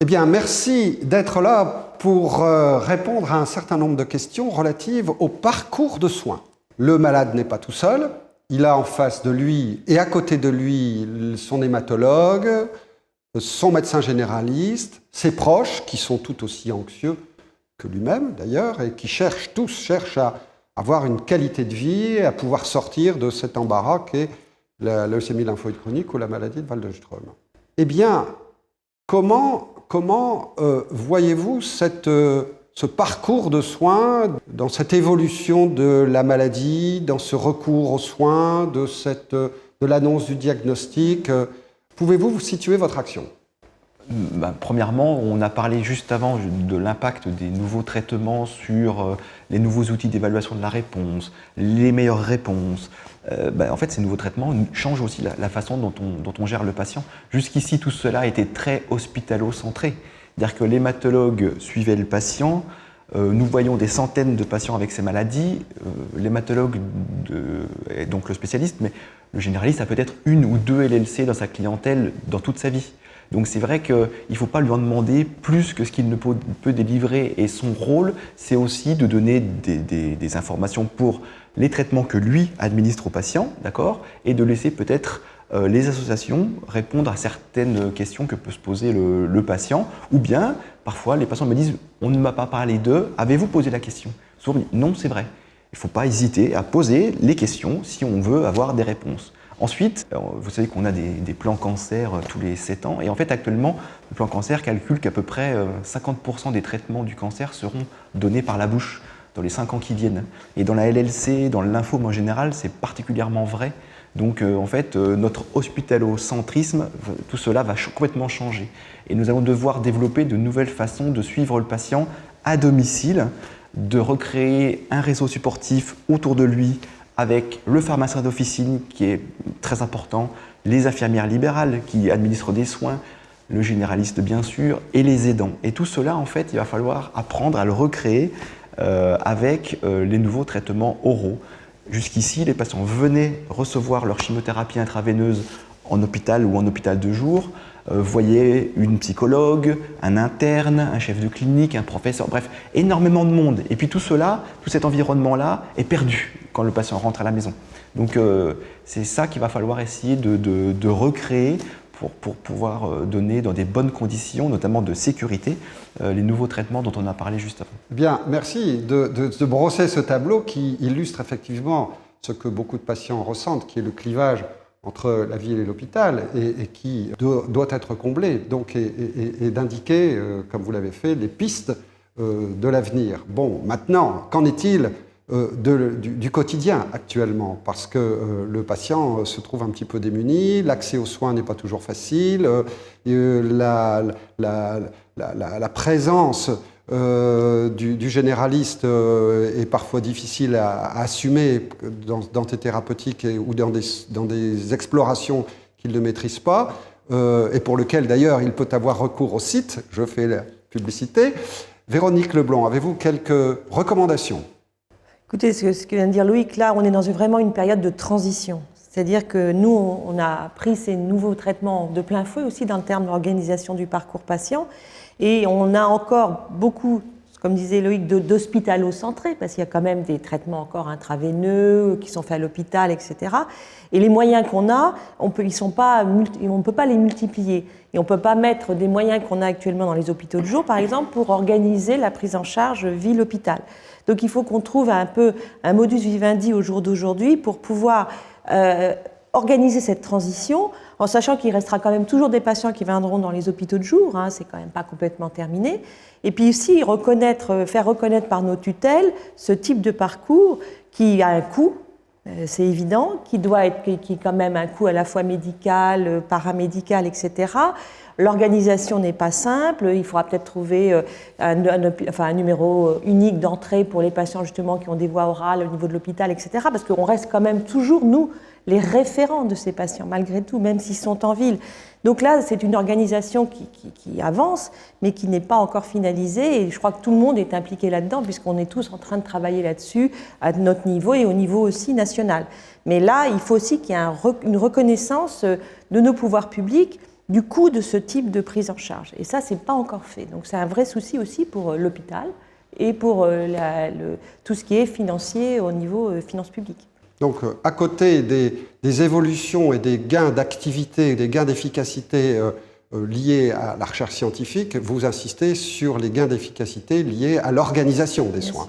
bien, merci d'être là pour répondre à un certain nombre de questions relatives au parcours de soins. Le malade n'est pas tout seul, il a en face de lui et à côté de lui son hématologue, son médecin généraliste, ses proches qui sont tout aussi anxieux que lui-même d'ailleurs et qui tous cherchent à avoir une qualité de vie, à pouvoir sortir de cet embarras qu'est la leucémie lymphoïde chronique ou la maladie de Waldenström. Eh bien, comment voyez-vous ce parcours de soins, dans cette évolution de la maladie, dans ce recours aux soins, de l'annonce du diagnostic? Pouvez-vous vous situer votre action? Premièrement, on a parlé juste avant de l'impact des nouveaux traitements sur les nouveaux outils d'évaluation de la réponse, les meilleures réponses. En fait, ces nouveaux traitements changent aussi la façon dont on gère le patient. Jusqu'ici, tout cela était très hospitalo-centré. C'est-à-dire que l'hématologue suivait le patient. Nous voyons des centaines de patients avec ces maladies. L'hématologue est donc le spécialiste, mais le généraliste a peut-être 1 ou 2 LLC dans sa clientèle dans toute sa vie. Donc c'est vrai qu'il ne faut pas lui en demander plus que ce qu'il ne peut délivrer. Et son rôle, c'est aussi de donner des informations pour les traitements que lui administre au patient, d'accord, et de laisser peut-être les associations répondre à certaines questions que peut se poser le patient. Ou bien, parfois, les patients me disent « on ne m'a pas parlé d'eux, avez-vous posé la question ?» Souvent, non, c'est vrai. Il ne faut pas hésiter à poser les questions si on veut avoir des réponses. Ensuite, vous savez qu'on a des plans cancer tous les 7 ans et en fait actuellement, le plan cancer calcule qu'à peu près 50% des traitements du cancer seront donnés par la bouche dans les 5 ans qui viennent. Et dans la LLC, dans le lymphome en général, c'est particulièrement vrai. Donc en fait, notre hospitalocentrisme, tout cela va complètement changer. Et nous allons devoir développer de nouvelles façons de suivre le patient à domicile, de recréer un réseau supportif autour de lui, avec le pharmacien d'officine qui est très important, les infirmières libérales qui administrent des soins, le généraliste bien sûr, et les aidants. Et tout cela, en fait, il va falloir apprendre à le recréer avec les nouveaux traitements oraux. Jusqu'ici, les patients venaient recevoir leur chimiothérapie intraveineuse en hôpital ou en hôpital de jour, voyaient une psychologue, un interne, un chef de clinique, un professeur, bref, énormément de monde. Et puis tout cela, tout cet environnement-là est perdu quand le patient rentre à la maison. Donc c'est ça qu'il va falloir essayer de recréer pour pouvoir donner dans des bonnes conditions, notamment de sécurité, les nouveaux traitements dont on a parlé juste avant. Bien, merci de brosser ce tableau qui illustre effectivement ce que beaucoup de patients ressentent, qui est le clivage entre la ville et l'hôpital et qui doit être comblé, donc, et d'indiquer, comme vous l'avez fait, les pistes de l'avenir. Bon, maintenant, qu'en est-il du quotidien actuellement, parce que le patient se trouve un petit peu démuni, l'accès aux soins n'est pas toujours facile, la présence du généraliste est parfois difficile à assumer dans tes thérapeutiques ou dans des explorations qu'il ne maîtrise pas, et pour lequel d'ailleurs il peut avoir recours au site, je fais la publicité. Véronique Leblanc, avez-vous quelques recommandations ? Écoutez, ce que vient de dire Loïc, là, on est dans vraiment une période de transition. C'est-à-dire que nous, on a pris ces nouveaux traitements de plein fouet aussi dans le terme d'organisation du parcours patient. Et on a encore beaucoup, comme disait Loïc, d'hospitalo-centrés, parce qu'il y a quand même des traitements encore intraveineux qui sont faits à l'hôpital, etc. Et les moyens qu'on a, on ne peut pas les multiplier. Et on ne peut pas mettre des moyens qu'on a actuellement dans les hôpitaux de jour, par exemple, pour organiser la prise en charge ville-hôpital. Donc il faut qu'on trouve un peu un modus vivendi au jour d'aujourd'hui pour pouvoir organiser cette transition, en sachant qu'il restera quand même toujours des patients qui viendront dans les hôpitaux de jour, hein, c'est quand même pas complètement terminé, et puis aussi faire reconnaître par nos tutelles ce type de parcours qui a un coût, c'est évident, qui est quand même un coût à la fois médical, paramédical, etc. L'organisation n'est pas simple, il faudra peut-être trouver un numéro unique d'entrée pour les patients justement qui ont des voies orales au niveau de l'hôpital, etc. Parce qu'on reste quand même toujours, nous, les référents de ces patients, malgré tout, même s'ils sont en ville. Donc là, c'est une organisation qui avance, mais qui n'est pas encore finalisée. Et je crois que tout le monde est impliqué là-dedans, puisqu'on est tous en train de travailler là-dessus, à notre niveau et au niveau aussi national. Mais là, il faut aussi qu'il y ait une reconnaissance de nos pouvoirs publics du coût de ce type de prise en charge. Et ça, ce n'est pas encore fait. Donc c'est un vrai souci aussi pour l'hôpital et pour tout ce qui est financier au niveau finances publiques. Donc à côté des évolutions et des gains d'activité, des gains d'efficacité liés à la recherche scientifique, vous insistez sur les gains d'efficacité liés à l'organisation des soins,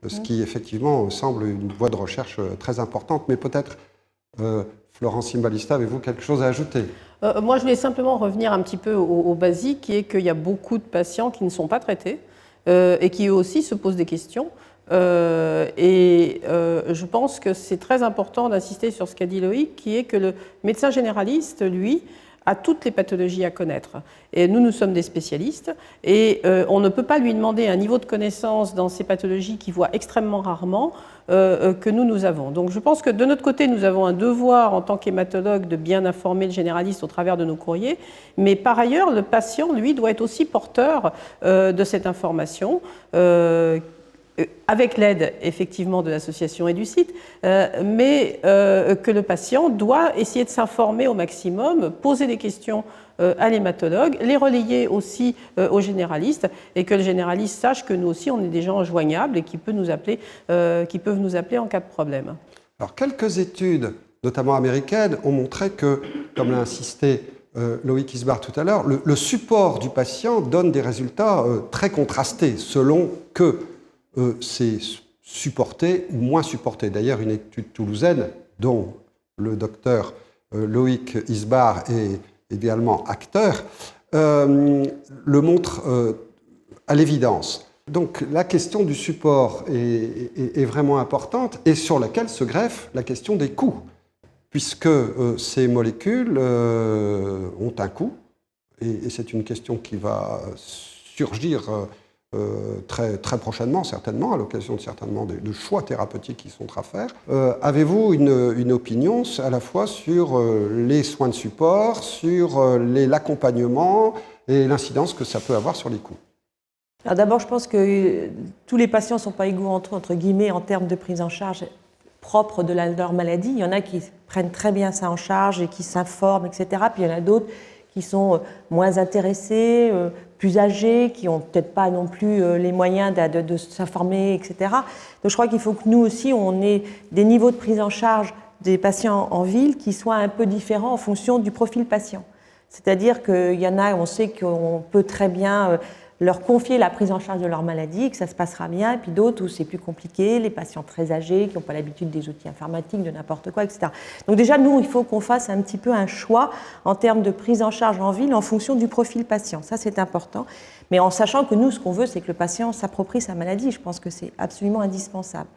ce qui effectivement semble une voie de recherche très importante, mais peut-être Florence Cimbalista, avez-vous quelque chose à ajouter? Moi, je voulais simplement revenir un petit peu au basique, qui est qu'il y a beaucoup de patients qui ne sont pas traités et qui eux aussi se posent des questions. Je pense que c'est très important d'insister sur ce qu'a dit Loïc, qui est que le médecin généraliste, lui, a toutes les pathologies à connaître. Et nous sommes des spécialistes et on ne peut pas lui demander un niveau de connaissance dans ces pathologies qu'il voit extrêmement rarement que nous avons. Donc je pense que de notre côté, nous avons un devoir en tant qu'hématologue de bien informer le généraliste au travers de nos courriers, mais par ailleurs, le patient, lui, doit être aussi porteur de cette information avec l'aide effectivement de l'association et du site, mais que le patient doit essayer de s'informer au maximum, poser des questions à l'hématologue, les relayer aussi au généraliste, et que le généraliste sache que nous aussi on est des gens joignables et qui peuvent nous appeler en cas de problème. Alors quelques études, notamment américaines, ont montré que, comme l'a insisté Loïc Isbar tout à l'heure, le support du patient donne des résultats très contrastés selon que c'est supporté ou moins supporté. D'ailleurs, une étude toulousaine, dont le docteur Loïc Isbar est également acteur, le montre à l'évidence. Donc la question du support est vraiment importante et sur laquelle se greffe la question des coûts, puisque ces molécules ont un coût, et c'est une question qui va surgir très, très prochainement, certainement, à l'occasion de choix thérapeutiques qui sont à faire. Avez-vous une opinion à la fois sur les soins de support, sur l'accompagnement et l'incidence que ça peut avoir sur les coûts? Alors d'abord, je pense que tous les patients ne sont pas égaux entre guillemets, en termes de prise en charge propre de leur maladie. Il y en a qui prennent très bien ça en charge et qui s'informent, etc. Puis il y en a d'autres qui sont moins intéressés, plus âgés, qui n'ont peut-être pas non plus les moyens de s'informer, etc. Donc je crois qu'il faut que nous aussi, on ait des niveaux de prise en charge des patients en ville qui soient un peu différents en fonction du profil patient. C'est-à-dire qu'il y en a, on sait qu'on peut très bien leur confier la prise en charge de leur maladie, que ça se passera bien, et puis d'autres où c'est plus compliqué, les patients très âgés qui n'ont pas l'habitude des outils informatiques, de n'importe quoi, etc. Donc déjà, nous, il faut qu'on fasse un petit peu un choix en termes de prise en charge en ville en fonction du profil patient. Ça, c'est important. Mais en sachant que nous, ce qu'on veut, c'est que le patient s'approprie sa maladie. Je pense que c'est absolument indispensable.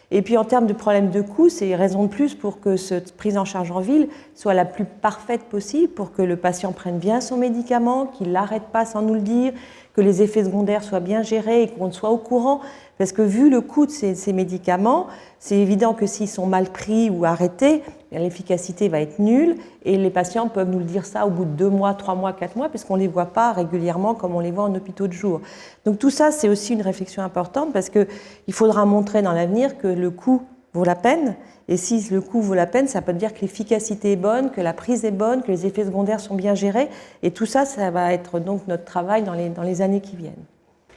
Et puis en termes de problème de coût, c'est raison de plus pour que cette prise en charge en ville soit la plus parfaite possible, pour que le patient prenne bien son médicament, qu'il ne l'arrête pas sans nous le dire, que les effets secondaires soient bien gérés et qu'on soit au courant. Parce que vu le coût de ces médicaments, c'est évident que s'ils sont mal pris ou arrêtés, l'efficacité va être nulle et les patients peuvent nous le dire ça au bout de 2 mois, 3 mois, 4 mois, parce qu'on ne les voit pas régulièrement comme on les voit en hôpitaux de jour. Donc tout ça, c'est aussi une réflexion importante parce qu'il faudra montrer dans l'avenir que le coût vaut la peine. Et si le coût vaut la peine, ça peut dire que l'efficacité est bonne, que la prise est bonne, que les effets secondaires sont bien gérés. Et tout ça, ça va être donc notre travail dans les années qui viennent.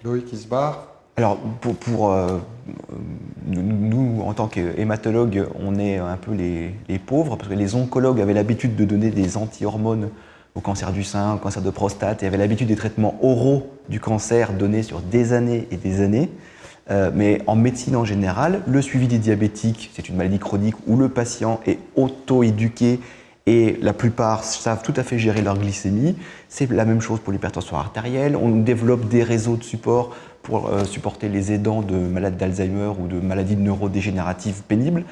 Loïc Isbar. Alors, nous, en tant qu'hématologues, on est un peu les pauvres, parce que les oncologues avaient l'habitude de donner des anti-hormones au cancer du sein, au cancer de prostate, et avaient l'habitude des traitements oraux du cancer donnés sur des années et des années. Mais en médecine en général, le suivi des diabétiques, c'est une maladie chronique où le patient est auto-éduqué et la plupart savent tout à fait gérer leur glycémie. C'est la même chose pour l'hypertension artérielle. On développe des réseaux de support pour supporter les aidants de malades d'Alzheimer ou de maladies neurodégénératives pénibles.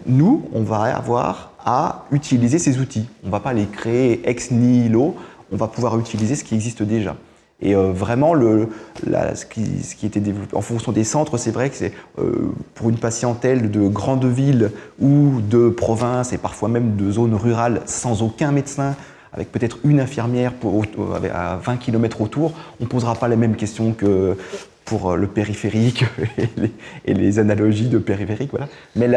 Nous, on va avoir à utiliser ces outils. On ne va pas les créer ex nihilo, on va pouvoir utiliser ce qui existe déjà. Et vraiment, ce qui était développé en fonction des centres, c'est vrai que c'est pour une patientèle de grandes villes ou de provinces et parfois même de zones rurales sans aucun médecin, avec peut-être une infirmière à 20 km autour, on ne posera pas les mêmes questions que pour le périphérique et les analogies de périphérique. Voilà. Mais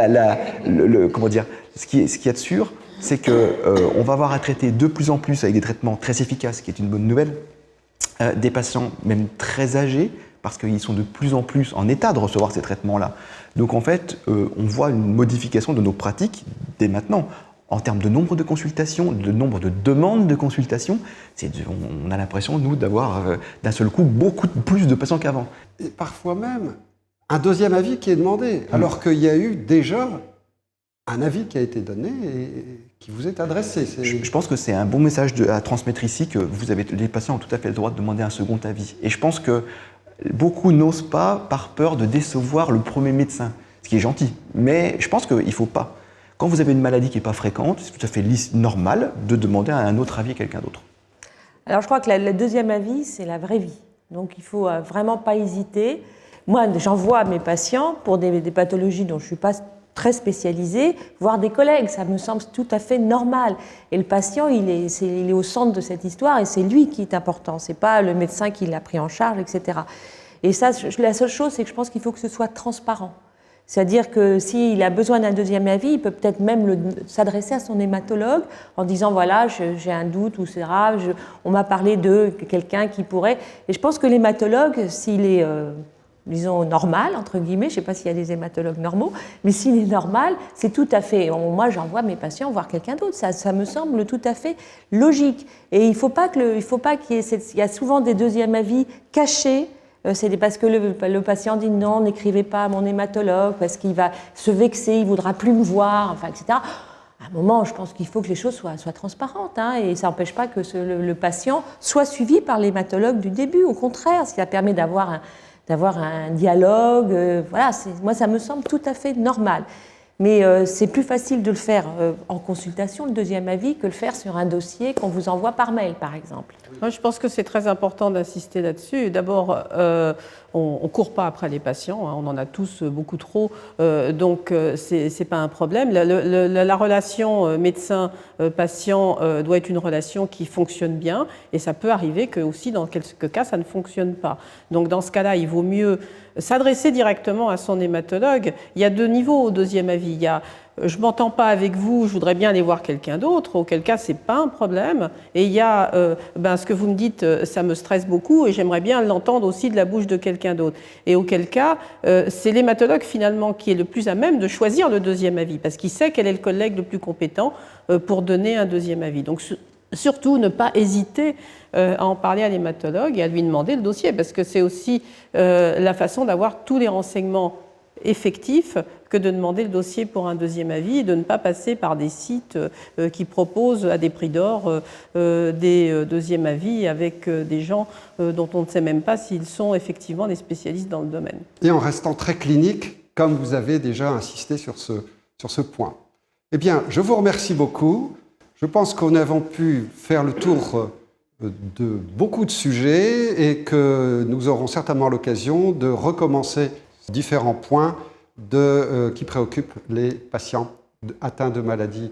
comment dire, ce qui est sûr, c'est qu'on va avoir à traiter de plus en plus avec des traitements très efficaces, ce qui est une bonne nouvelle, des patients même très âgés, parce qu'ils sont de plus en plus en état de recevoir ces traitements-là. Donc en fait, on voit une modification de nos pratiques dès maintenant. En termes de nombre de consultations, de nombre de demandes de consultations, on a l'impression, nous, d'avoir d'un seul coup beaucoup plus de patients qu'avant. Et parfois même un deuxième avis qui est demandé, alors qu'il y a eu déjà un avis qui a été donné et qui vous est adressé. Je pense que c'est un bon message à transmettre ici, que les patients ont tout à fait le droit de demander un second avis. Et je pense que beaucoup n'osent pas par peur de décevoir le premier médecin, ce qui est gentil. Mais je pense qu'il ne faut pas. Quand vous avez une maladie qui n'est pas fréquente, c'est tout à fait normal de demander un autre avis à quelqu'un d'autre. Alors je crois que le deuxième avis, c'est la vraie vie. Donc il ne faut vraiment pas hésiter. Moi, j'envoie mes patients pour des pathologies dont je ne suis pas très spécialisée, voir des collègues. Ça me semble tout à fait normal. Et le patient, il est au centre de cette histoire et c'est lui qui est important. Ce n'est pas le médecin qui l'a pris en charge, etc. Et ça, la seule chose, c'est que je pense qu'il faut que ce soit transparent. C'est-à-dire que s'il a besoin d'un deuxième avis, il peut peut-être même s'adresser à son hématologue en disant voilà, j'ai un doute ou c'est grave, on m'a parlé de quelqu'un qui pourrait. Et je pense que l'hématologue, s'il est, disons, normal, entre guillemets, je ne sais pas s'il y a des hématologues normaux, mais s'il est normal, c'est tout à fait. Moi, j'envoie mes patients voir quelqu'un d'autre. Ça me semble tout à fait logique. Et il ne faut pas qu'il y ait. Il y a souvent des deuxièmes avis cachés. C'est parce que le patient dit non, n'écrivez pas à mon hématologue, parce qu'il va se vexer, il ne voudra plus me voir, enfin, etc. À un moment, je pense qu'il faut que les choses soient transparentes, hein, et ça n'empêche pas que le patient soit suivi par l'hématologue du début. Au contraire, ça permet d'avoir un dialogue. Voilà, moi, ça me semble tout à fait normal. Mais c'est plus facile de le faire en consultation, le deuxième avis, que le faire sur un dossier qu'on vous envoie par mail, par exemple. Moi, je pense que c'est très important d'insister là-dessus. D'abord, on ne court pas après les patients, hein, on en a tous beaucoup trop, donc ce n'est pas un problème. La relation médecin-patient doit être une relation qui fonctionne bien, et ça peut arriver que aussi dans quelques cas, ça ne fonctionne pas. Donc dans ce cas-là, il vaut mieux s'adresser directement à son hématologue. Il y a deux niveaux au deuxième avis. Il y a je ne m'entends pas avec vous, je voudrais bien aller voir quelqu'un d'autre, auquel cas ce n'est pas un problème. Et il y a ce que vous me dites, ça me stresse beaucoup et j'aimerais bien l'entendre aussi de la bouche de quelqu'un d'autre. Et auquel cas, c'est l'hématologue finalement qui est le plus à même de choisir le deuxième avis, parce qu'il sait quel est le collègue le plus compétent pour donner un deuxième avis. Donc surtout ne pas hésiter à en parler à l'hématologue et à lui demander le dossier, parce que c'est aussi la façon d'avoir tous les renseignements effectif que de demander le dossier pour un deuxième avis et de ne pas passer par des sites qui proposent à des prix d'or des deuxièmes avis avec des gens dont on ne sait même pas s'ils sont effectivement des spécialistes dans le domaine. Et en restant très clinique, comme vous avez déjà insisté sur ce point. Eh bien, je vous remercie beaucoup. Je pense qu'on a pu faire le tour de beaucoup de sujets et que nous aurons certainement l'occasion de recommencer différents points qui préoccupent les patients atteints de maladies,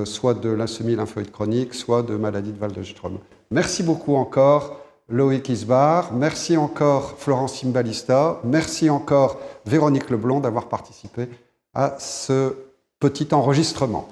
soit de leucémie lymphoïde chronique, soit de maladie de Waldenström. Merci beaucoup encore Loïc Isbar, merci encore Florence Cimbalista, merci encore Véronique Leblond d'avoir participé à ce petit enregistrement.